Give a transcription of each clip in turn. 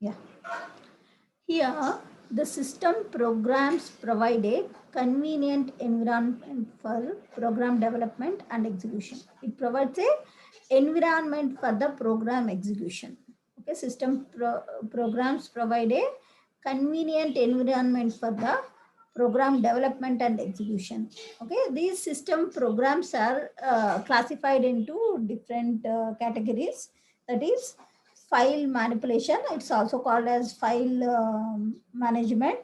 Yeah. Here, the system programs provide a convenient environment for program development and execution. It provides a environment for the program execution. Okay, programs provide a convenient environment for the program development and execution. Okay, these system programs are classified into different categories. That is file manipulation. It's also called as file management.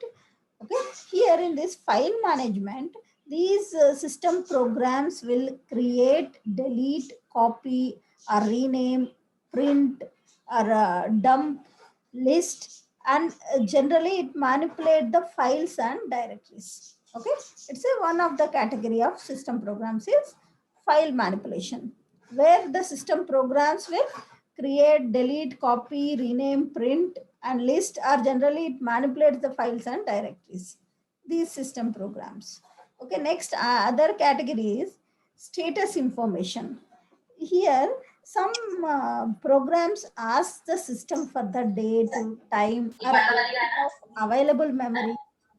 Okay, here in this file management, these system programs will create, delete, copy, or rename, print, or dump, list, and generally it manipulate the files and directories. Okay, it's a one of the category of system programs is file manipulation, where the system programs will create, delete, copy, rename, print, and list, or generally it manipulates the files and directories. These system programs. Okay, next other category is status information. Here, some programs ask the system for the date, time, or amount of available memory,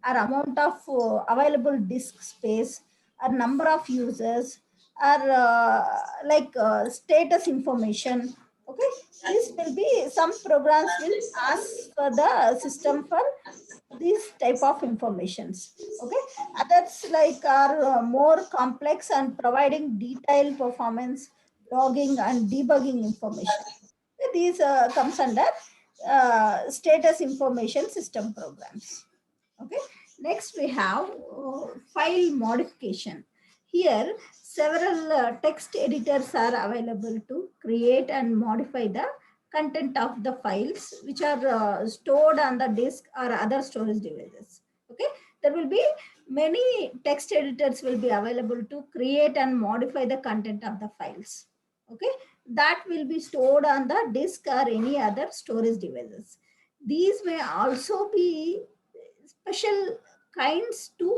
or amount of available disk space, or number of users, or status information. Okay, this will be some programs will ask for the system for these type of informations. Okay, others like are more complex and providing detailed performance logging and debugging information. These comes under status information system programs. Okay, next we have file modification. Here several text editors are available to create and modify the content of the files which are stored on the disk or other storage devices. Okay, there will be many text editors will be available to create and modify the content of the files. Okay, that will be stored on the disk or any other storage devices. These may also be special kinds to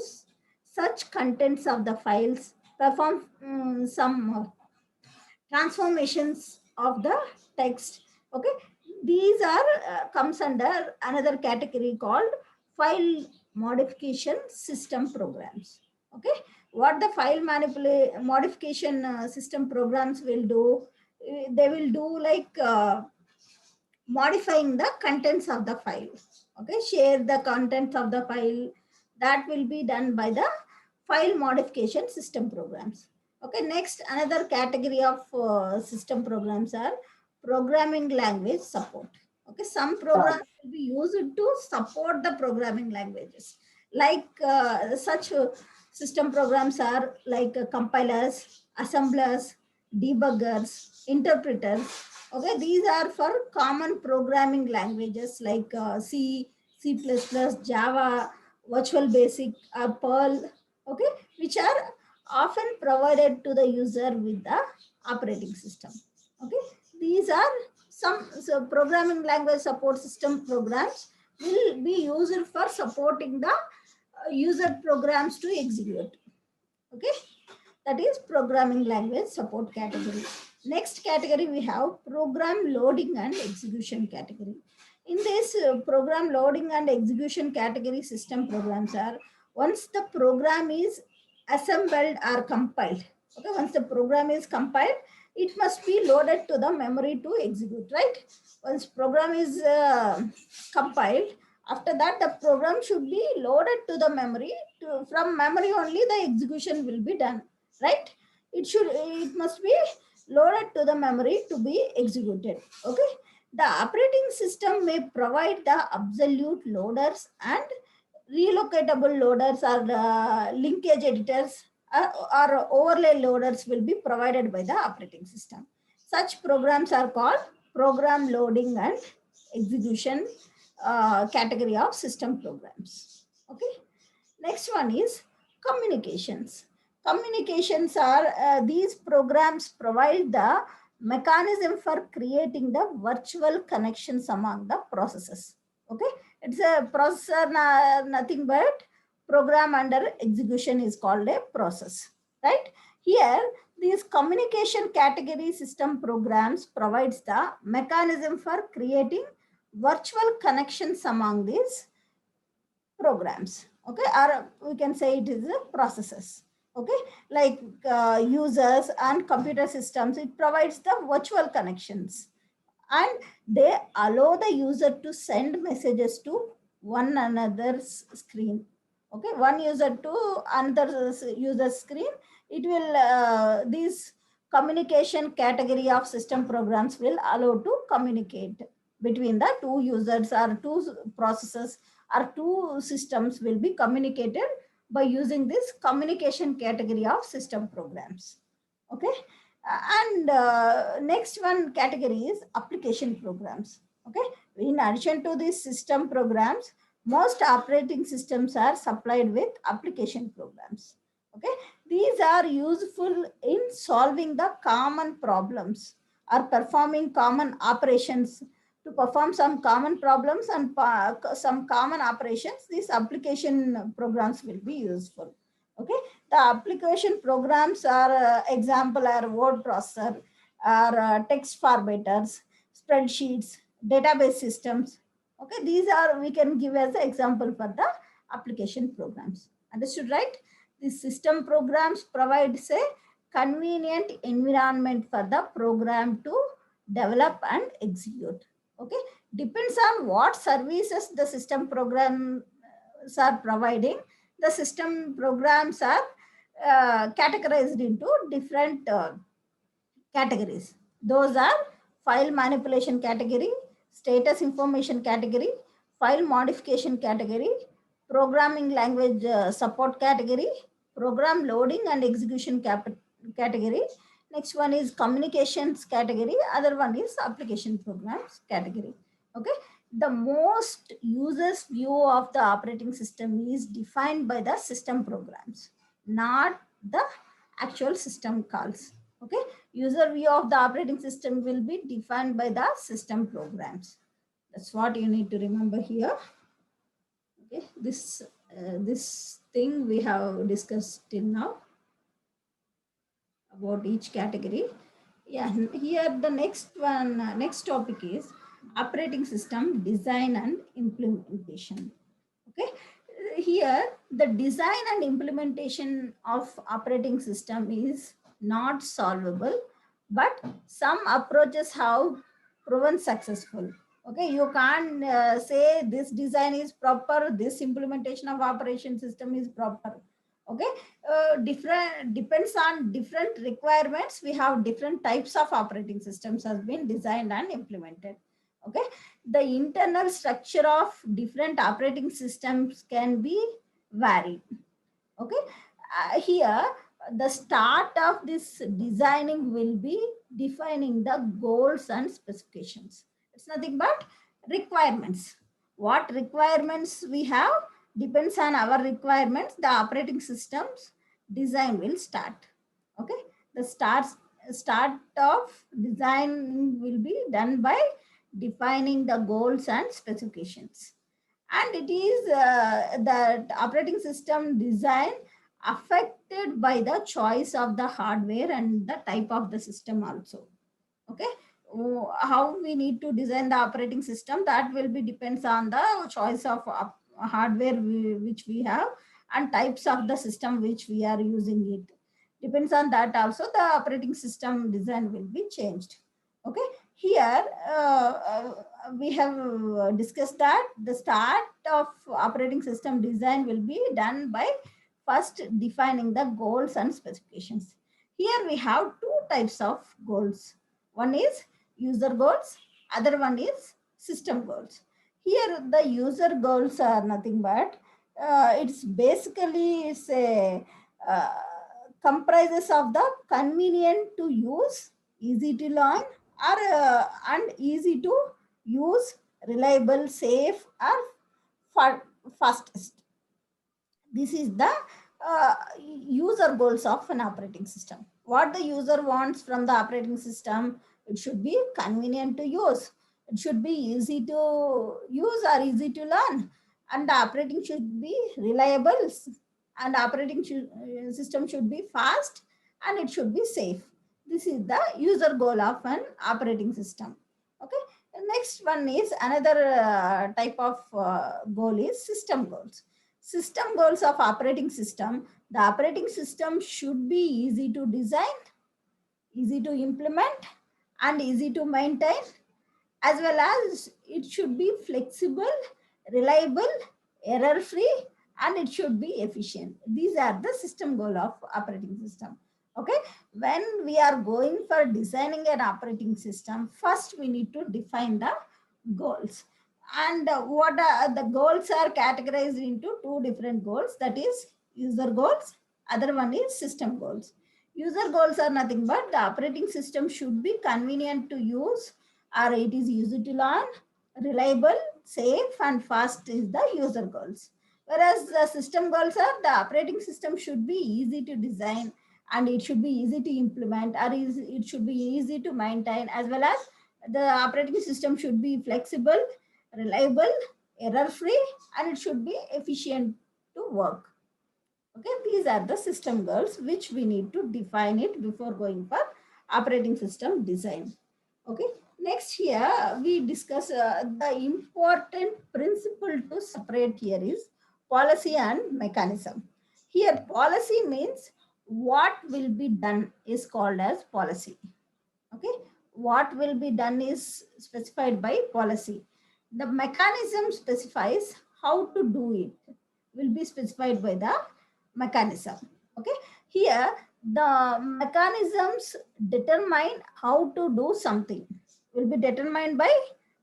such contents of the files, perform some transformations of the text. Okay, these are comes under another category called file modification system programs. Okay, what the file modification system programs will do, they will do like modifying the contents of the file. Okay, share the contents of the file, that will be done by the file modification system programs. Okay, next another category of system programs are programming language support. Okay, some programs will be used to support the programming languages, like such system programs are like compilers, assemblers, debuggers, interpreters. Okay, these are for common programming languages like C, C++, Java, Virtual Basic, Perl. Okay, which are often provided to the user with the operating system. Okay, these are some programming language support system programs will be used for supporting the user programs to execute. Okay, that is programming language support category. Next category we have program loading and execution category. In this program loading and execution category, system programs are once the program is assembled or compiled. Okay, once the program is compiled, it must be loaded to the memory to execute, right? Once program is compiled, after that the program should be loaded to the memory. From memory only the execution will be done, right? It must be loaded to the memory to be executed. Okay, the operating system may provide the absolute loaders and relocatable loaders or linkage editors or overlay loaders will be provided by the operating system. Such programs are called program loading and execution category of system programs. Okay, next one is communications. Communications are these programs provide the mechanism for creating the virtual connections among the processes. Okay, it's a processor, nothing but program under execution is called a process, right? Here, these communication category system programs provides the mechanism for creating virtual connections among these programs, okay, or we can say it is a processes, okay, like users and computer systems. It provides the virtual connections, and they allow the user to send messages to one another's screen, okay, one user to another user screen. It will these communication category of system programs will allow to communicate between the two users or two processes or two systems will be communicated by using this communication category of system programs, okay. And next one category is application programs. Okay. In addition to these system programs, most operating systems are supplied with application programs. Okay. These are useful in solving the common problems or performing common operations. To perform some common problems and some common operations, these application programs will be useful. Okay. The application programs are example are word processor, are text formatters, spreadsheets, database systems. Okay, these are we can give as an example for the application programs. Understood, right? The system programs provides a convenient environment for the program to develop and execute. Okay, depends on what services the system programs are providing. The system programs are categorized into different categories. Those are file manipulation category, status information category, file modification category, programming language support category, program loading and execution category. Next one is communications category. Other one is application programs category. Okay. The most users view of the operating system is defined by the system programs, not the actual system calls. Okay. User view of the operating system will be defined by the system programs. That's what you need to remember here. Okay. This thing we have discussed till now about each category. Yeah, here the next one, next topic is operating system design and implementation. Okay, here the design and implementation of operating system is not solvable, but some approaches have proven successful. Okay, you can't say this design is proper, this implementation of operation system is proper. Okay, different depends on different requirements. We have different types of operating systems has been designed and implemented. Okay, the internal structure of different operating systems can be varied. Okay, here the start of this designing will be defining the goals and specifications. It's nothing but requirements. What requirements we have depends on our requirements. The operating systems design will start. Okay, the start of design will be done by defining the goals and specifications. And it is that operating system design affected by the choice of the hardware and the type of the system also. Okay, how we need to design the operating system, that will be depends on the choice of hardware which we have and types of the system which we are using. It depends on that also, the operating system design will be changed. Okay, here we have discussed that the start of operating system design will be done by first defining the goals and specifications. Here we have two types of goals. One is user goals, other one is system goals. Here the user goals are nothing but it's basically it's a comprises of the convenient to use, easy to learn, or and easy to use, reliable, safe, or fastest. This is the user goals of an operating system. What the user wants from the operating system, it should be convenient to use, it should be easy to use or easy to learn, and the operating should be reliable, and operating system should be fast, and it should be safe. This is the user goal of an operating system. Okay, Next one is another type of goal is system goals. System goals of operating system. The operating system should be easy to design, easy to implement, and easy to maintain, as well as it should be flexible, reliable, error free, and it should be efficient. These are the system goal of operating system. Okay, when we are going for designing an operating system, first we need to define the goals. And what are the goals are categorized into two different goals, that is user goals, other one is system goals. User goals are nothing but the operating system should be convenient to use, or it is easy to learn, reliable, safe, and fast is the user goals. Whereas the system goals are the operating system should be easy to design, and it should be easy to implement, or it should be easy to maintain, as well as the operating system should be flexible, reliable, error free, and it should be efficient to work. Okay, these are the system goals which we need to define it before going for operating system design. Okay, next here we discuss the important principle to separate here is policy and mechanism. Here policy means what will be done is called as policy. Okay, what will be done is specified by policy. The mechanism specifies how to do it, will be specified by the mechanism. Okay, here the mechanisms determine how to do something, will be determined by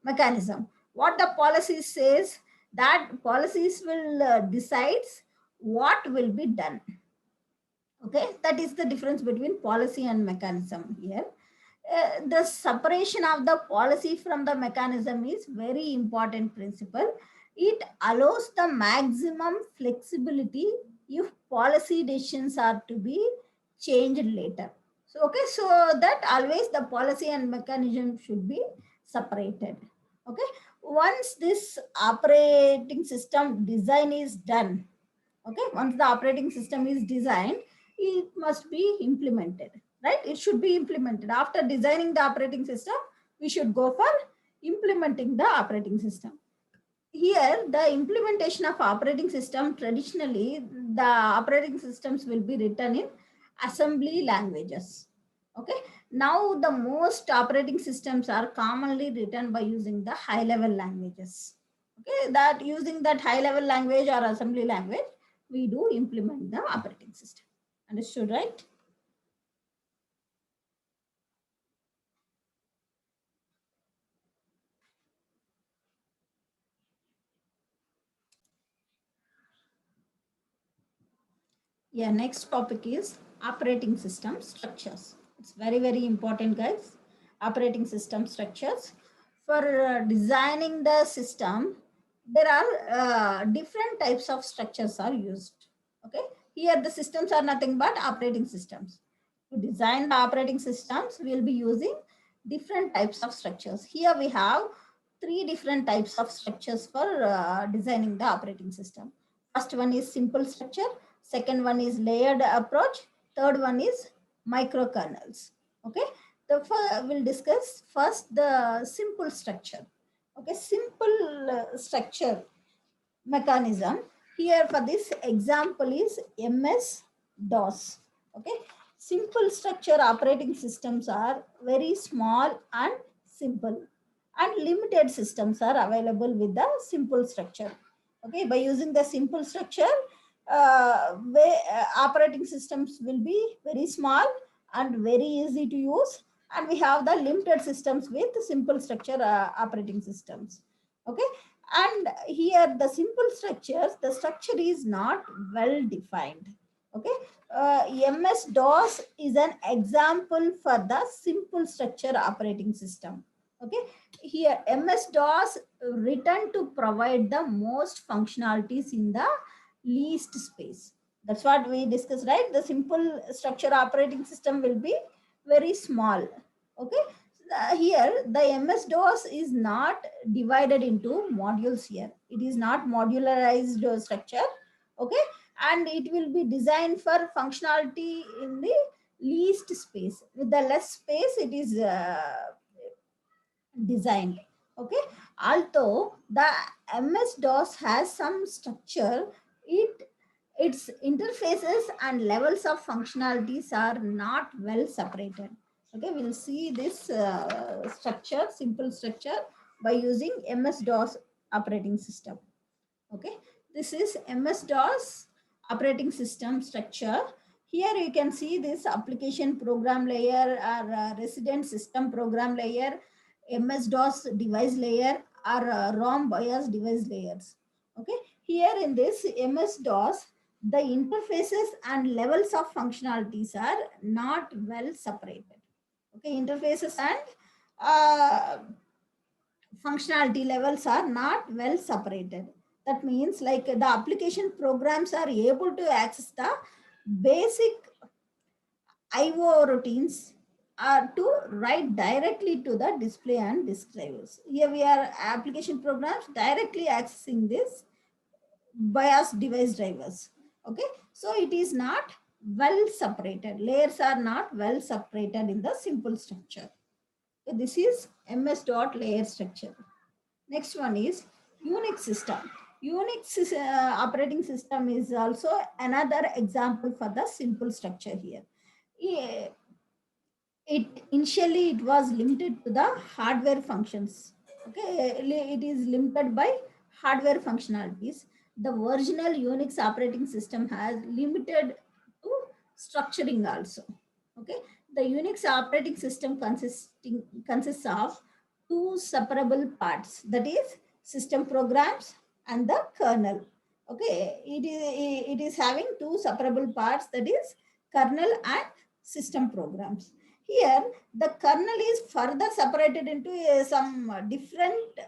mechanism. What the policy says, that policies will decides what will be done. Okay, that is the difference between policy and mechanism here. The separation of the policy from the mechanism is very important principle. It allows the maximum flexibility if policy decisions are to be changed later. So, okay, so that always the policy and mechanism should be separated. Okay, once this operating system design is done, okay, once the operating system is designed, it must be implemented, right? It should be implemented. After designing the operating system, we should go for implementing the operating system. Here the implementation of operating system, traditionally the operating systems will be written in assembly languages. Okay, now the most operating systems are commonly written by using the high level languages. Okay, that using that high level language or assembly language, we do implement the operating system. Understood, right? Yeah, next topic is operating system structures. It's very, very important, guys. Operating system structures. For designing the system, there are different types of structures are used. Okay, here the systems are nothing but operating systems. To design the operating systems, we'll be using different types of structures. Here we have three different types of structures for designing the operating system. First one is simple structure. Second one is layered approach. Third one is microkernels. Okay, we'll discuss first the simple structure. Okay, simple structure mechanism. Here for this example is MS-DOS. Okay, simple structure operating systems are very small and simple, and limited systems are available with the simple structure. Okay, by using the simple structure, operating systems will be very small and very easy to use, and we have the limited systems with simple structure operating systems. Okay, and here the simple structures, the structure is not well defined. Okay, MS DOS is an example for the simple structure operating system. Okay, here MS DOS written to provide the most functionalities in the least space. That's what we discussed, right? The simple structure operating system will be very small. Okay, here the MS-DOS is not divided into modules here. It is not modularized structure. Okay, and it will be designed for functionality in the least space. With the less space, it is designed. Okay, although the MS-DOS has some structure, its interfaces and levels of functionalities are not well separated. Okay, we'll see this structure, simple structure, by using MS-DOS operating system. Okay, this is MS-DOS operating system structure. Here you can see this application program layer or resident system program layer, MS-DOS device layer, or ROM BIOS device layers. Okay, here in this MS-DOS, the interfaces and levels of functionalities are not well separated. Okay, interfaces and uh, functionality levels are not well separated. That means like the application programs are able to access the basic IO routines to write directly to the display and disk drivers. Here we are application programs directly accessing this BIOS device drivers. Okay, so it is not well separated. Layers are not well separated in the simple structure. So this is MS dot layer structure. Next one is Unix system. Unix operating system is also another example for the simple structure here. Eh, It initially it was limited to the hardware functions. Okay, it is limited by hardware functionalities. The original Unix operating system has limited to structuring also. Okay, the Unix operating system consists of two separable parts, that is system programs and the kernel. Okay, it is having two separable parts, that is kernel and system programs. Here the kernel is further separated into some different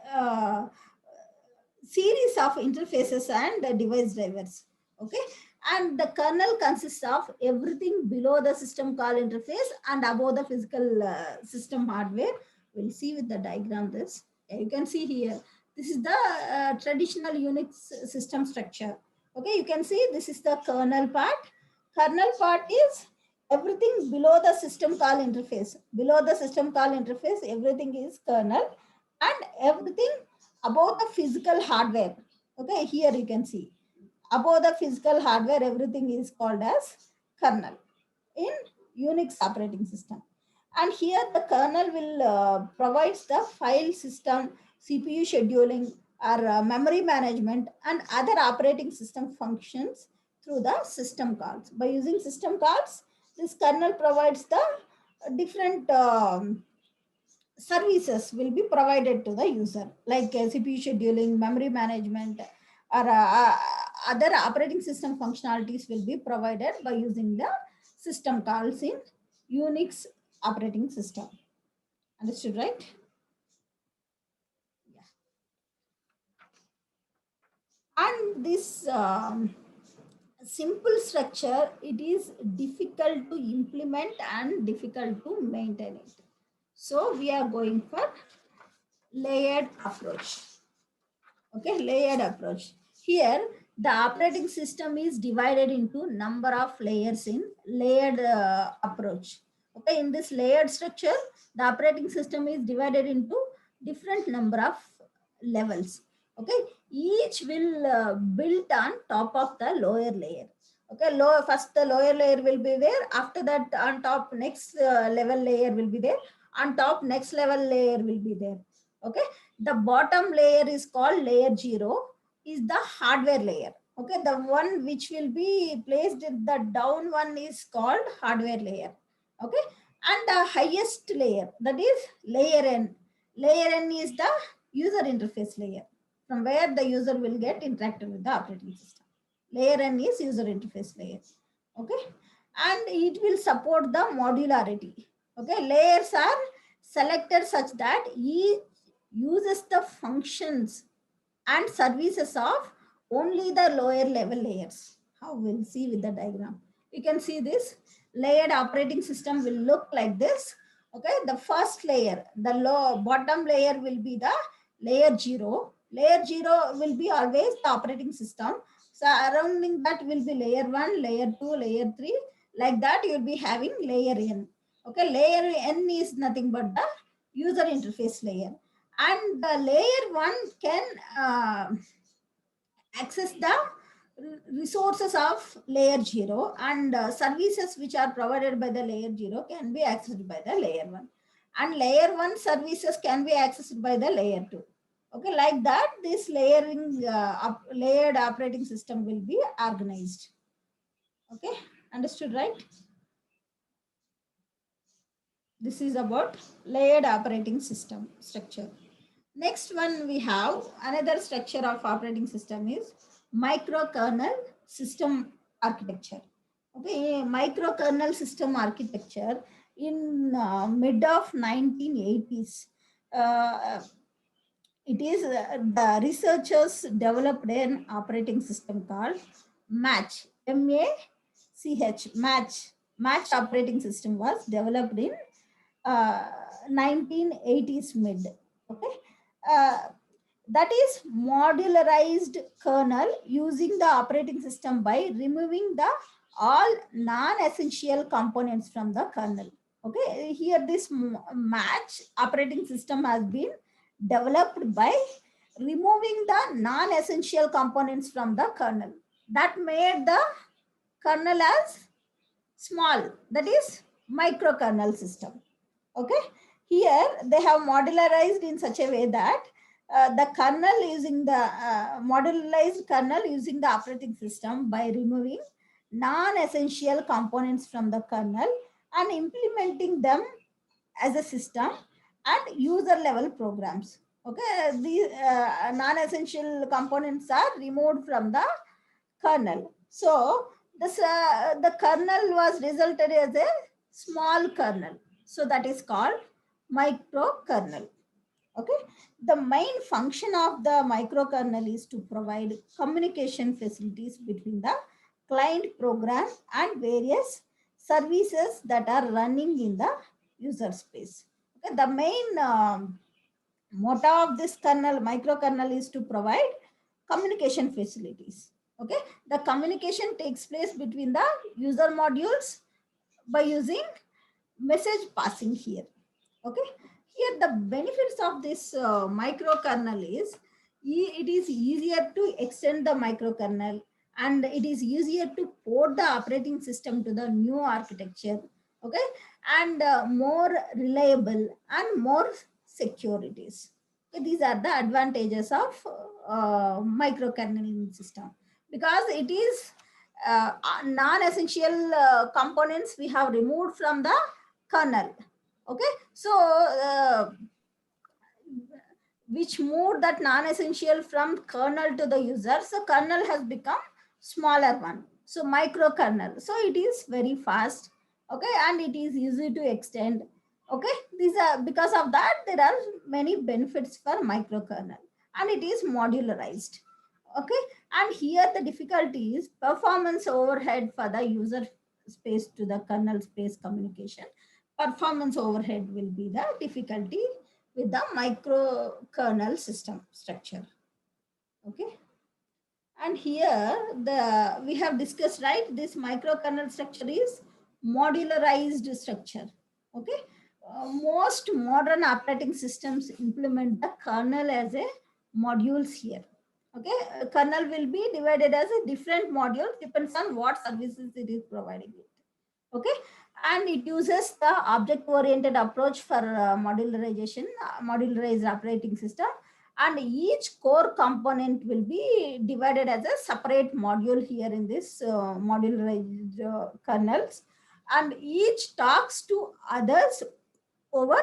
series of interfaces and device drivers. Okay, and the kernel consists of everything below the system call interface and above the physical system hardware. We'll see with the diagram this. You can see here, this is the traditional Unix system structure. Okay, you can see this is the kernel part. Kernel part is everything below the system call interface. Below the system call interface, everything is kernel, and everything above the physical hardware. Okay, here you can see above the physical hardware, everything is called as kernel in Unix operating system. And here the kernel will provides the file system, CPU scheduling, or memory management and other operating system functions through the system calls. By using system calls, this kernel provides the different services will be provided to the user, like CPU scheduling, memory management, or other operating system functionalities will be provided by using the system calls in Unix operating system. Understood, right? Yeah. And this simple structure, it is difficult to implement and difficult to maintain it. So we are going for layered approach. Okay, layered approach. Here the operating system is divided into number of layers in layered approach. Okay, in this layered structure, the operating system is divided into different number of levels. Okay, each will built on top of the lower layer. Okay, first the lower layer will be there, after that on top next level layer will be there, on top next level layer will be there. Okay, the bottom layer is called layer 0, is the hardware layer. Okay, the one which will be placed in the down one is called hardware layer. Okay, and the highest layer, that is layer n. Layer n is the user interface layer, from where the user will get interacted with the operating system. Layer n is user interface layer. Okay, and it will support the modularity. Okay, layers are selected such that each uses the functions and services of only the lower level layers. How we'll see with the diagram. You can see this layered operating system will look like this. Okay, the first layer, the low bottom layer will be the layer 0. Layer 0 will be always the operating system. So surrounding that will be layer 1, layer 2, layer 3. Like that, you'll be having layer n. Okay, layer n is nothing but the user interface layer. and the layer 1 can access the resources of layer 0, and services which are provided by the layer 0 can be accessed by the layer 1, and layer 1 services can be accessed by the layer 2. Okay, like that this layered operating system will be organized. Okay, understood, right? This is about layered operating system structure. Next one, we have another structure of operating system is microkernel system architecture. Okay, microkernel system architecture in mid of 1980s. Uh, it is the researchers developed an operating system called Match, MACH, Match. Match operating system was developed in uh, 1980s mid. Okay, uh, that is modularized kernel using the operating system by removing the all non-essential components from the kernel. Okay, here this match operating system has been developed by removing the non-essential components from the kernel. That made the kernel as small, that is microkernel system. Okay, here they have modularized in such a way that the kernel using the modularized kernel using the operating system by removing non-essential components from the kernel and implementing them as a system and user level programs. Okay, these non-essential components are removed from the kernel. So the kernel was resulted as a small kernel. So that is called microkernel. Okay. The main function of the microkernel is to provide communication facilities between the client program and various services that are running in the user space. Okay. The main motto of this kernel, microkernel, is to provide communication facilities. Okay, the communication takes place between the user modules by using message passing here. Okay, here the benefits of this microkernel is it is easier to extend the microkernel, and it is easier to port the operating system to the new architecture. Okay, and more reliable and more securities. Okay, these are the advantages of microkernel system, because it is non-essential components we have removed from the kernel. Okay, so which moved that non-essential from kernel to the user, so kernel has become smaller one, so microkernel, so it is very fast. Okay, and it is easy to extend. Okay, these are, because of that there are many benefits for microkernel, and it is modularized. Okay, and here the difficulty is performance overhead for the user space to the kernel space communication. Performance overhead will be the difficulty with the microkernel system structure. Okay, and here the we have discussed, right, this microkernel structure is modularized structure. Okay, most modern operating systems implement the kernel as a modules here. Okay, kernel will be divided as a different module, depends on what services it is providing it. Okay, and it uses the object oriented approach for modularization, modularized operating system, and each core component will be divided as a separate module here in this modularized kernels, and each talks to others over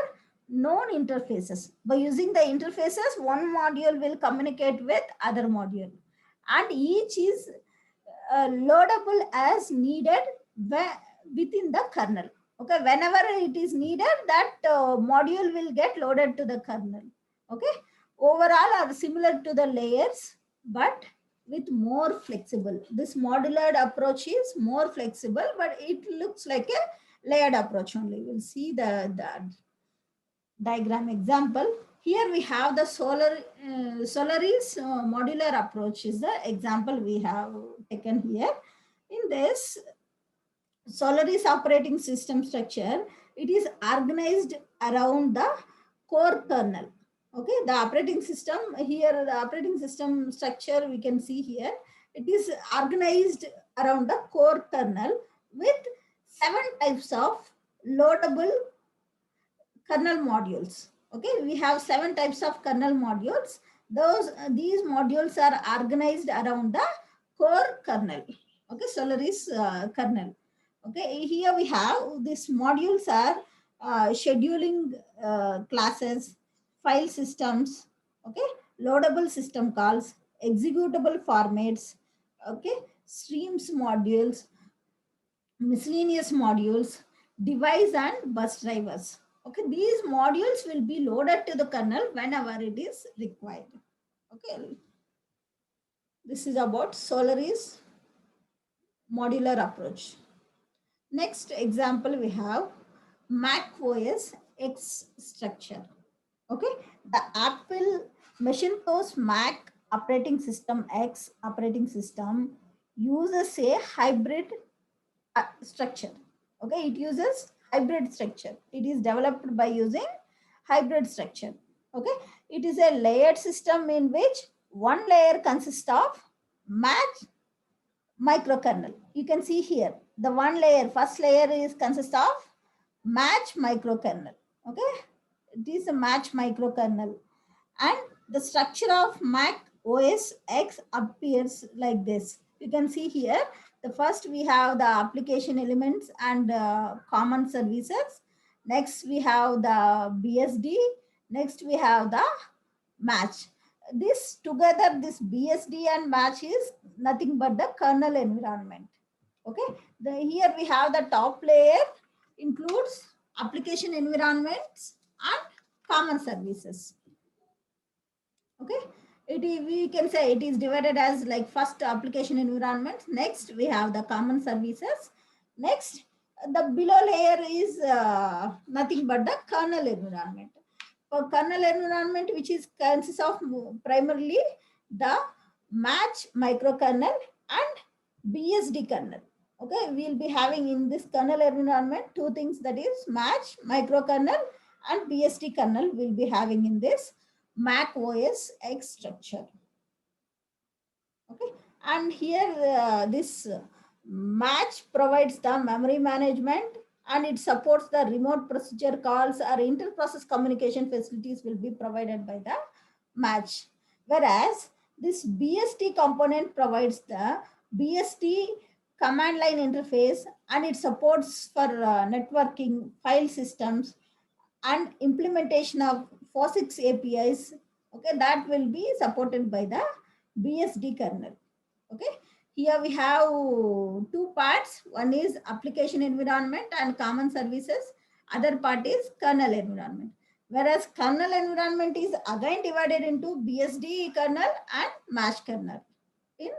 known interfaces. By using the interfaces, one module will communicate with other module, and each is loadable as needed within the kernel. Okay, whenever it is needed, that module will get loaded to the kernel. Okay, overall are similar to the layers, but with more flexible. This modular approach is more flexible, but it looks like a layered approach only. We'll see the diagram example. Here we have the Solaris modular approach is the example we have taken here. In this Solaris operating system structure, it is organized around the core kernel. Okay, the operating system here, the operating system structure we can see here. It is organized around the core kernel with 7 types of loadable kernel modules. Okay, we have 7 types of kernel modules. These modules are organized around the core kernel. Okay, Solaris kernel. Okay, here we have these modules are scheduling classes, file systems, okay, loadable system calls, executable formats, okay, streams modules, miscellaneous modules, device and bus drivers. Okay, these modules will be loaded to the kernel whenever it is required. Okay, this is about Solaris modular approach. Next example we have Mac OS X structure. Okay, the Apple Macintosh Mac operating system X operating system uses a hybrid structure. Okay, it uses hybrid structure. It is developed by using hybrid structure. Okay, it is a layered system in which one layer consists of match microkernel. You can see here the one layer, first layer is consists of match microkernel. Okay, it is a match microkernel, and the structure of Mac OS X appears like this. You can see here, the first we have the application elements and common services. Next we have the BSD. Next we have the match. This together, this BSD and match is nothing but the kernel environment. Okay, here we have the top layer includes application environments and common services. Okay, we can say it is divided as like first application environment, next we have the common services, next the below layer is nothing but the kernel environment. For kernel environment, which is consists of primarily the match microkernel and BSD kernel. Okay, we'll be having in this kernel environment two things, that is match microkernel and BSD kernel will be having in this Mac OS X structure. Okay, and here this match provides the memory management and it supports the remote procedure calls or inter-process communication facilities will be provided by the match. Whereas this BSD component provides the BSD command line interface and it supports for networking, file systems, and implementation of POSIX APIs. Okay, that will be supported by the BSD kernel. Okay, here we have two parts. One is application environment and common services. Other part is kernel environment. Whereas kernel environment is again divided into BSD kernel and MASH kernel in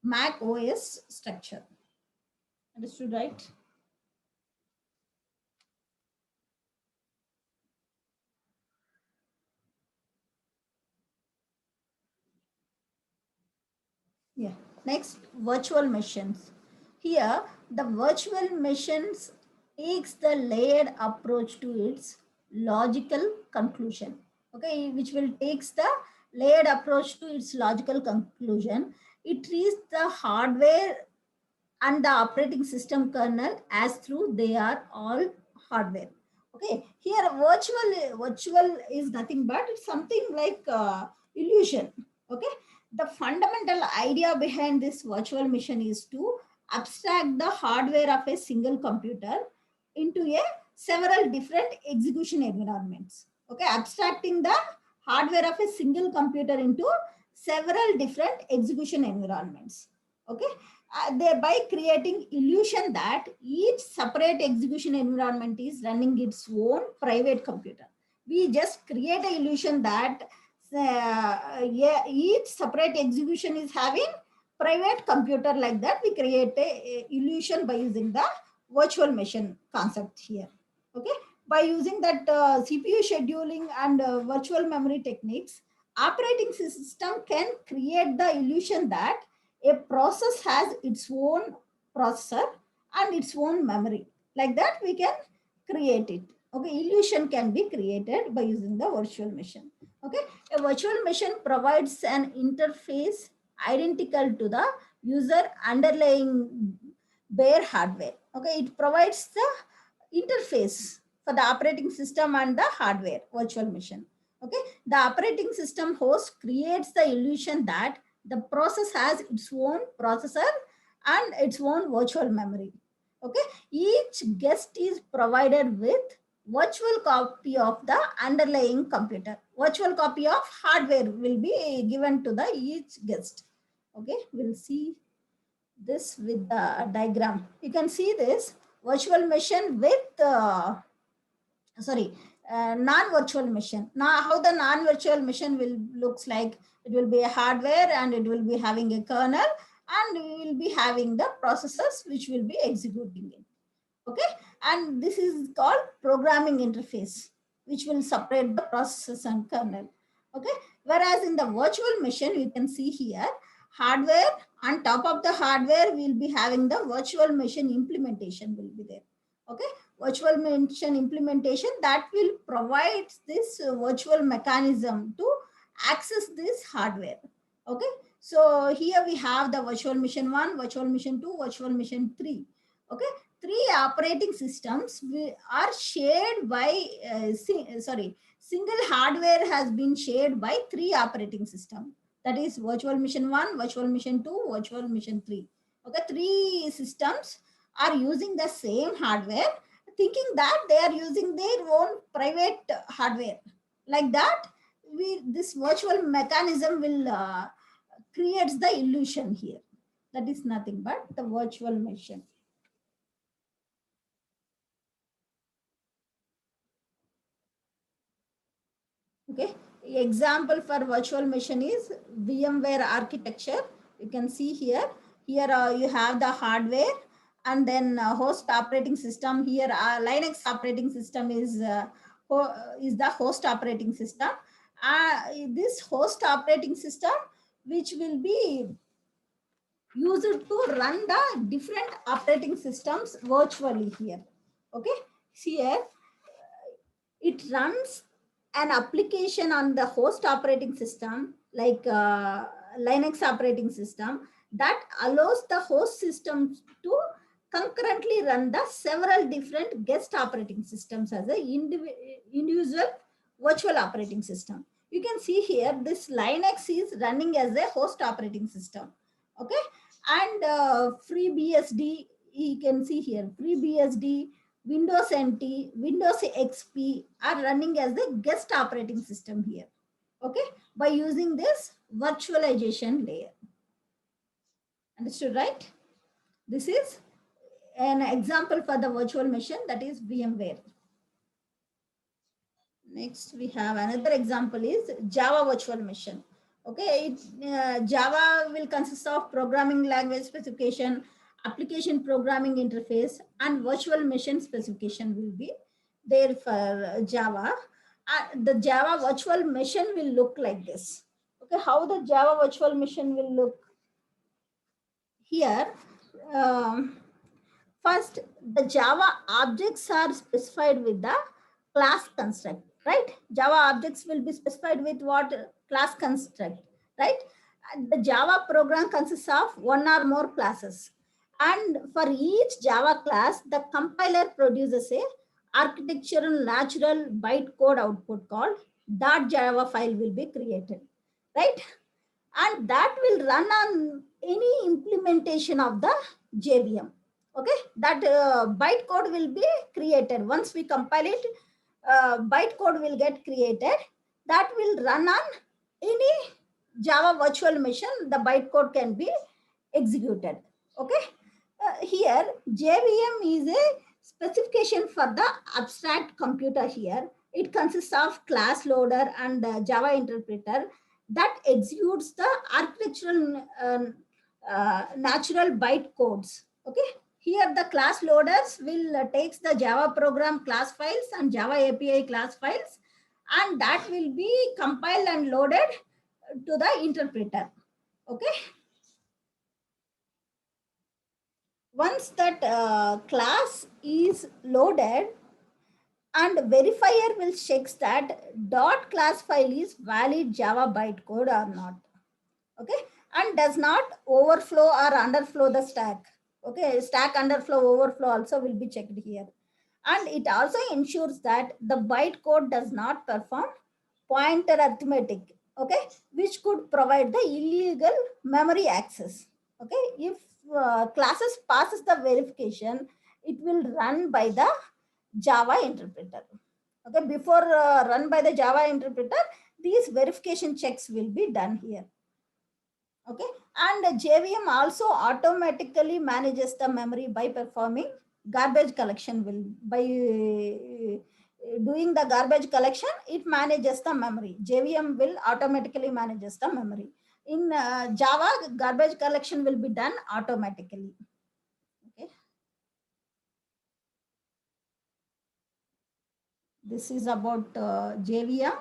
Mac OS structure. Understood, right? Yeah. Next, virtual machines. Here, the virtual machines takes the layered approach to its logical conclusion. Okay, which will takes the layered approach to its logical conclusion. It treats the hardware and the operating system kernel as through they are all hardware. Okay, here virtual is nothing but it's something like illusion. Okay, the fundamental idea behind this virtual machine is to abstract the hardware of a single computer into a several different execution environments. Okay, abstracting the hardware of a single computer into several different execution environments. Okay, thereby creating illusion that each separate execution environment is running its own private computer. We just create a illusion that yeah, each separate execution is having private computer. Like that we create a illusion by using the virtual machine concept here. Okay, by using that CPU scheduling and virtual memory techniques, operating system can create the illusion that a process has its own processor and its own memory. Like that we can create it. Okay, illusion can be created by using the virtual machine. Okay, a virtual machine provides an interface identical to the user underlying bare hardware. Okay, it provides the interface for the operating system and the hardware virtual machine. Okay, the operating system host creates the illusion that the process has its own processor and its own virtual memory. Okay, each guest is provided with virtual copy of the underlying computer. Virtual copy of hardware will be given to the each guest. Okay, we'll see this with the diagram. You can see this virtual machine with sorry, non-virtual machine. Now how the non-virtual machine will looks like, it will be a hardware and it will be having a kernel and we will be having the processors which will be executing it. Okay, and this is called programming interface, which will separate the processors and kernel. Okay, whereas in the virtual machine you can see here hardware, on top of the hardware we'll be having the virtual machine implementation will be there. Okay, virtual machine implementation that will provide this virtual mechanism to access this hardware. Okay, so here we have the virtual machine 1, virtual machine 2, virtual machine 3. Okay, three operating systems are shared by single hardware has been shared by three operating system, that is virtual machine 1, virtual machine 2, virtual machine 3. Okay, three systems are using the same hardware, thinking that they are using their own private hardware. Like that, we this virtual mechanism will creates the illusion here. That is nothing but the virtual machine. Okay, example for virtual machine is VMware architecture. You can see here. Here you have the hardware and then host operating system. Here Linux operating system is the host operating system. This host operating system which will be used to run the different operating systems virtually here. Okay, here it runs an application on the host operating system like Linux operating system that allows the host system to concurrently run the several different guest operating systems as a individual virtual operating system. You can see here this Linux is running as a host operating system. Okay, and FreeBSD, you can see here FreeBSD, Windows NT, Windows XP are running as the guest operating system here. Okay, by using this virtualization layer. Understood, right? This is an example for the virtual machine, that is VMware. Next, we have another example is Java virtual machine. Okay, Java will consist of programming language specification, application programming interface, and virtual machine specification will be there for Java. The Java virtual machine will look like this. Okay, how the Java virtual machine will look here. Um, First, the Java objects are specified with the class construct, right? Java objects will be specified with what class construct, right? And the Java program consists of one or more classes. And for each Java class, the compiler produces a architectural natural bytecode output called .java file will be created, right? And that will run on any implementation of the JVM. Okay, that bytecode will be created. Once we compile it, bytecode will get created. That will run on any Java virtual machine. The bytecode can be executed. Okay, here JVM is a specification for the abstract computer here. It consists of class loader and Java interpreter that executes the architectural natural byte codes. Okay, here the class loaders will takes the Java program class files and Java API class files, and that will be compiled and loaded to the interpreter. Okay, once that class is loaded, And verifier will check that dot class file is valid Java bytecode or not. Okay, and does not overflow or underflow the stack. Okay, stack underflow overflow also will be checked here. And it also ensures that the bytecode does not perform pointer arithmetic, okay, which could provide the illegal memory access. Okay, if classes passes the verification, it will run by the Java interpreter. Okay, before run by the Java interpreter, these verification checks will be done here. Okay, and JVM also automatically manages the memory by performing garbage collection. Will by doing the garbage collection, it manages the memory. JVM will automatically manages the memory. In Java, garbage collection will be done automatically. Okay, this is about JVM.